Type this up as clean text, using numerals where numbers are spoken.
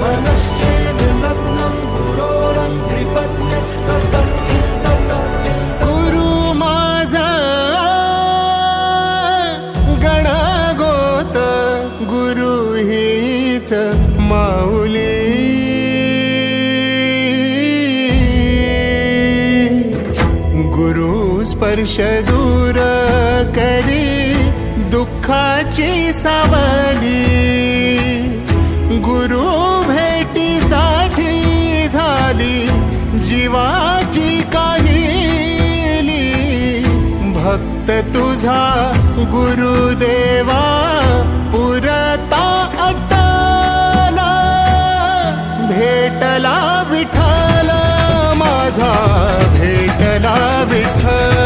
मनश्चेद लग्नं गुरोरन्त्रिपत्न्य गुरु माझा गणगोत गुरु हीच माऊली गुरु स्पर्श दूर करी दुःखाची सावली गुरु भेटीसाठी झाली जीवाची काहिली भक्त तुझा गुरुदेवा पुरता अटला भेटला विठ्ठल माझा भेटला विठ्ठल